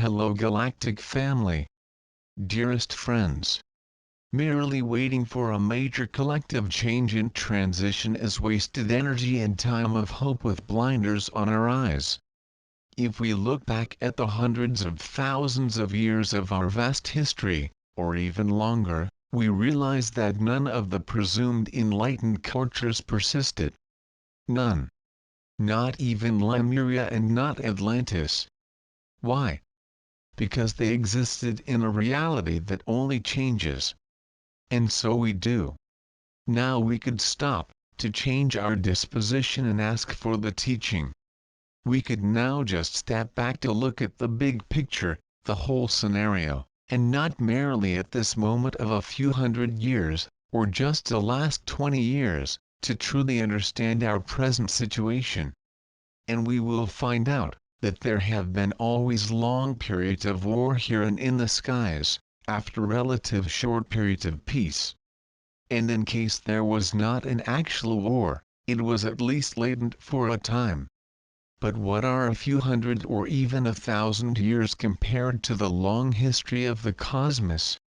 Hello Galactic family. Dearest friends. Merely waiting for a major collective change and transition is wasted energy and time of hope with blinders on our eyes. If we look back at the hundreds of thousands of years of our vast history, or even longer, we realize that none of the presumed enlightened cultures persisted. None. Not even Lemuria and not Atlantis. Why? Because they existed in a reality that only changes. And so we do. Now we could stop, to change our disposition and ask for the teaching. We could now just step back to look at the big picture, the whole scenario, and not merely at this moment of a few hundred years, or just the last 20 years, to truly understand our present situation. And we will find out that there have been always long periods of war here and in the skies, after relative short periods of peace. And in case there was not an actual war, it was at least latent for a time. But what are a few hundred or even 1,000 years compared to the long history of the cosmos?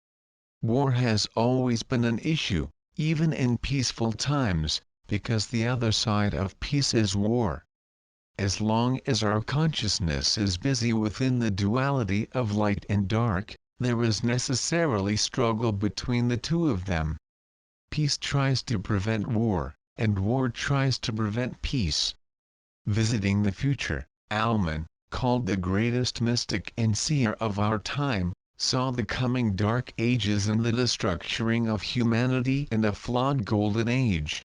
War has always been an issue, even in peaceful times, because the other side of peace is war. As long as our consciousness is busy within the duality of light and dark, there is necessarily struggle between the two of them. Peace tries to prevent war, and war tries to prevent peace. Visiting the future, Alman, called the greatest mystic and seer of our time, saw the coming dark ages and the destructuring of humanity and a flawed golden age.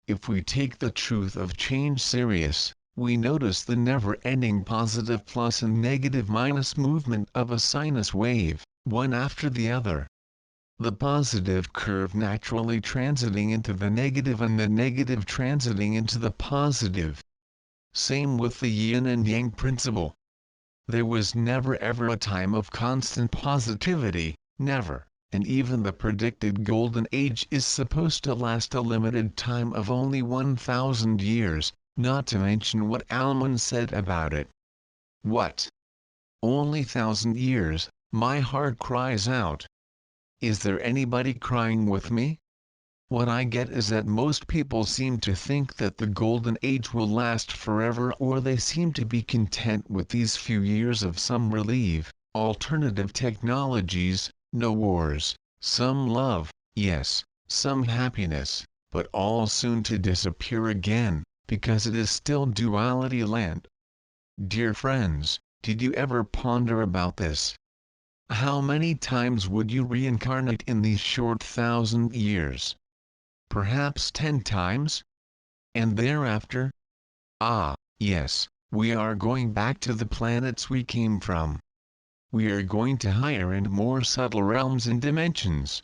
If we take the truth of change serious, we notice the never-ending positive plus and negative minus movement of a sinus wave, one after the other. The positive curve naturally transiting into the negative and the negative transiting into the positive. Same with the yin and yang principle. There was never ever a time of constant positivity, never, and even the predicted golden age is supposed to last a limited time of only 1,000 years. Not to mention what Alman said about it. What? Only 1,000 years, my heart cries out. Is there anybody crying with me? What I get is that most people seem to think that the golden age will last forever, or they seem to be content with these few years of some relief, alternative technologies, no wars, some love, yes, some happiness, but all soon to disappear again, because it is still duality land. Dear friends, did you ever ponder about this? How many times would you reincarnate in these short 1,000 years? Perhaps 10 times? And thereafter? Ah, yes, we are going back to the planets we came from. We are going to higher and more subtle realms and dimensions.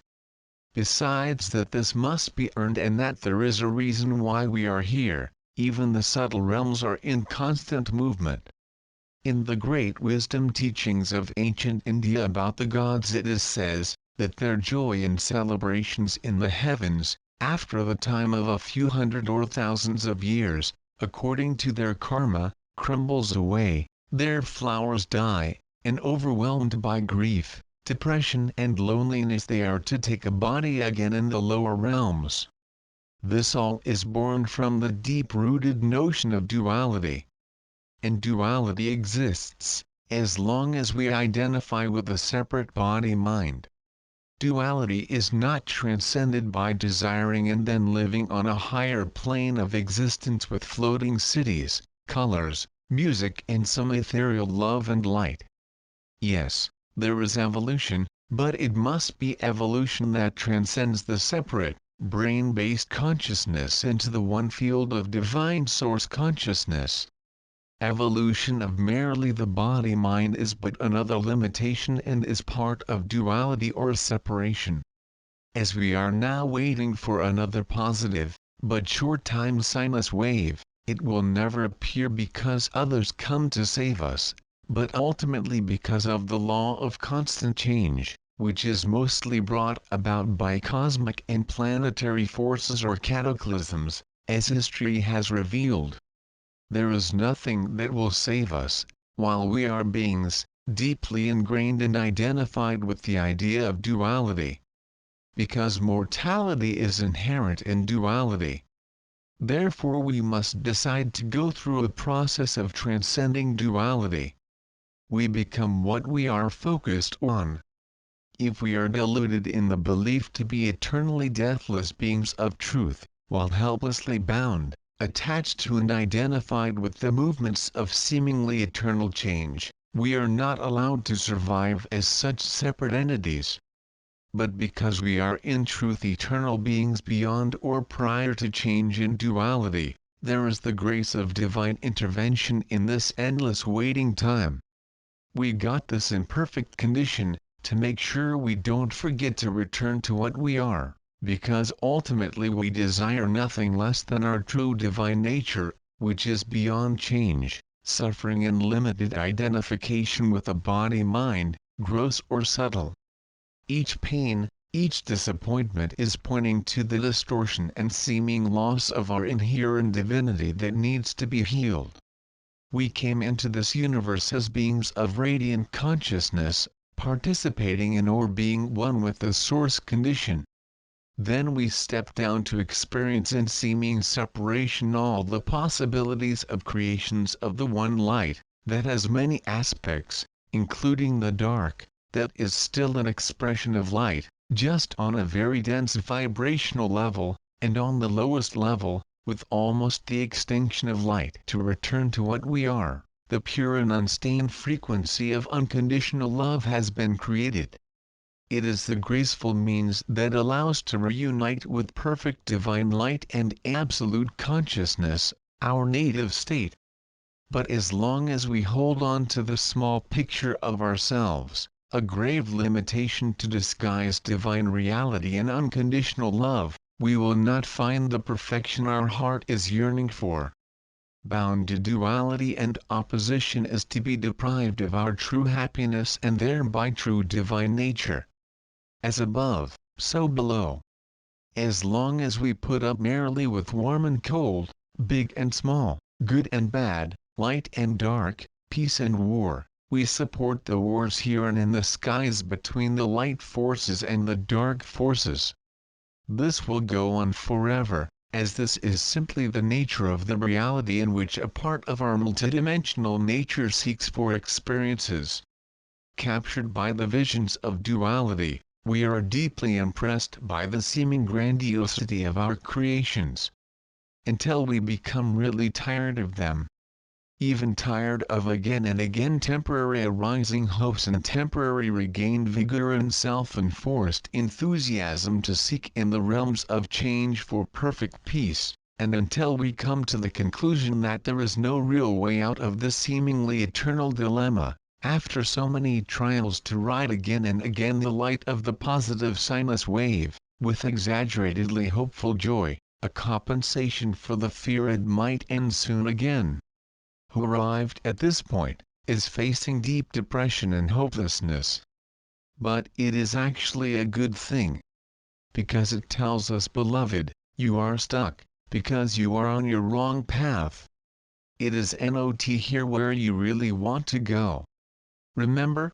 Besides that, this must be earned and that there is a reason why we are here. Even the subtle realms are in constant movement. In the great wisdom teachings of ancient India about the gods it is says, that their joy and celebrations in the heavens, after the time of a few hundred or thousands of years, according to their karma, crumbles away, their flowers die, and overwhelmed by grief, depression and loneliness they are to take a body again in the lower realms. This all is born from the deep-rooted notion of duality. And duality exists, as long as we identify with a separate body-mind. Duality is not transcended by desiring and then living on a higher plane of existence with floating cities, colors, music and some ethereal love and light. Yes, there is evolution, but it must be evolution that transcends the separate, brain-based consciousness into the one field of divine source consciousness. Evolution of merely the body-mind is but another limitation and is part of duality or separation. As we are now waiting for another positive, but short-time sinus wave, it will never appear because others come to save us, but ultimately because of the law of constant change, which is mostly brought about by cosmic and planetary forces or cataclysms, as history has revealed. There is nothing that will save us, while we are beings, deeply ingrained and identified with the idea of duality. Because mortality is inherent in duality. Therefore we must decide to go through a process of transcending duality. We become what we are focused on. If we are deluded in the belief to be eternally deathless beings of truth, while helplessly bound, attached to and identified with the movements of seemingly eternal change, we are not allowed to survive as such separate entities. But because we are in truth eternal beings beyond or prior to change in duality, there is the grace of divine intervention in this endless waiting time. We got this imperfect condition, to make sure we don't forget to return to what we are, because ultimately we desire nothing less than our true divine nature, which is beyond change, suffering and limited identification with a body-mind, gross or subtle. Each pain, each disappointment is pointing to the distortion and seeming loss of our inherent divinity that needs to be healed. We came into this universe as beings of radiant consciousness, participating in or being one with the source condition. Then we step down to experience in seeming separation all the possibilities of creations of the one light, that has many aspects, including the dark, that is still an expression of light, just on a very dense vibrational level, and on the lowest level, with almost the extinction of light to return to what we are. The pure and unstained frequency of unconditional love has been created. It is the graceful means that allows to reunite with perfect divine light and absolute consciousness, our native state. But as long as we hold on to the small picture of ourselves, a grave limitation to disguise divine reality and unconditional love, we will not find the perfection our heart is yearning for. Bound to duality and opposition is to be deprived of our true happiness and thereby true divine nature. As above, so below. As long as we put up merely with warm and cold, big and small, good and bad, light and dark, peace and war, we support the wars here and in the skies between the light forces and the dark forces. This will go on forever, as this is simply the nature of the reality in which a part of our multidimensional nature seeks for experiences. Captured by the visions of duality, we are deeply impressed by the seeming grandiosity of our creations. Until we become really tired of them. Even tired of again and again temporary arising hopes and temporary regained vigor and self-enforced enthusiasm to seek in the realms of change for perfect peace, and until we come to the conclusion that there is no real way out of this seemingly eternal dilemma, after so many trials to ride again and again the light of the positive sinus wave, with exaggeratedly hopeful joy, a compensation for the fear it might end soon again. Who arrived at this point, is facing deep depression and hopelessness. But it is actually a good thing. Because it tells us, beloved, you are stuck, because you are on your wrong path. It is not here where you really want to go. Remember?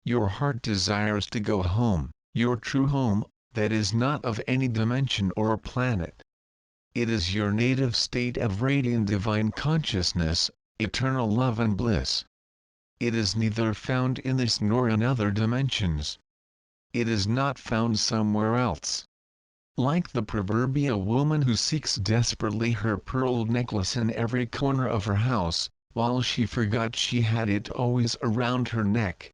Your heart desires to go home, your true home, that is not of any dimension or planet. It is your native state of radiant divine consciousness, eternal love and bliss. It is neither found in this nor in other dimensions. It is not found somewhere else. Like the proverbial woman who seeks desperately her pearl necklace in every corner of her house, while she forgot she had it always around her neck.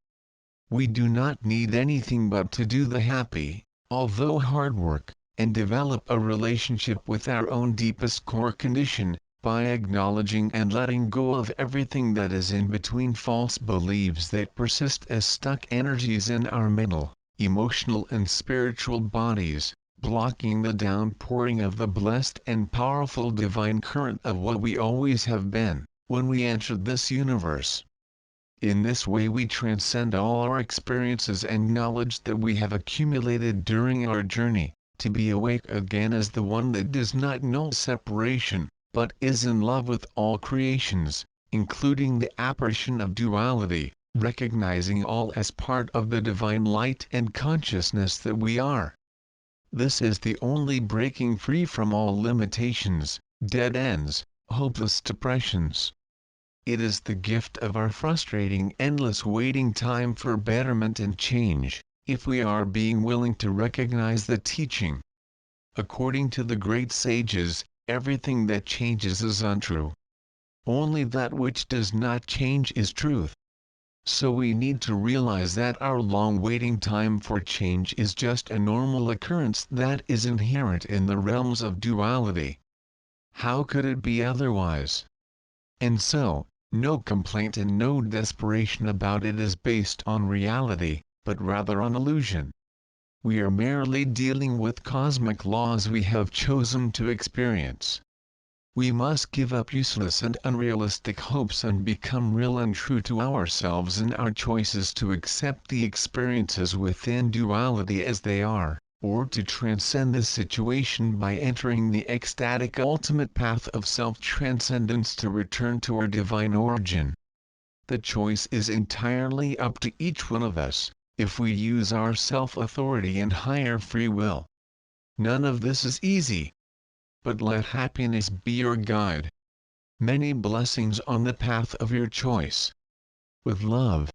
We do not need anything but to do the happy, although hard work, and develop a relationship with our own deepest core condition, by acknowledging and letting go of everything that is in between false beliefs that persist as stuck energies in our mental, emotional and spiritual bodies, blocking the downpouring of the blessed and powerful divine current of what we always have been, when we entered this universe. In this way we transcend all our experiences and knowledge that we have accumulated during our journey, to be awake again as the one that does not know separation, but is in love with all creations, including the apparition of duality, recognizing all as part of the divine light and consciousness that we are. This is the only breaking free from all limitations, dead ends, hopeless depressions. It is the gift of our frustrating endless waiting time for betterment and change, if we are being willing to recognize the teaching. According to the great sages, everything that changes is untrue. Only that which does not change is truth. So we need to realize that our long waiting time for change is just a normal occurrence that is inherent in the realms of duality. How could it be otherwise? And so, no complaint and no desperation about it is based on reality, but rather on illusion. We are merely dealing with cosmic laws we have chosen to experience. We must give up useless and unrealistic hopes and become real and true to ourselves in our choices to accept the experiences within duality as they are, or to transcend the situation by entering the ecstatic ultimate path of self-transcendence to return to our divine origin. The choice is entirely up to each one of us, if we use our self-authority and higher free will. None of this is easy. But let happiness be your guide. Many blessings on the path of your choice. With love.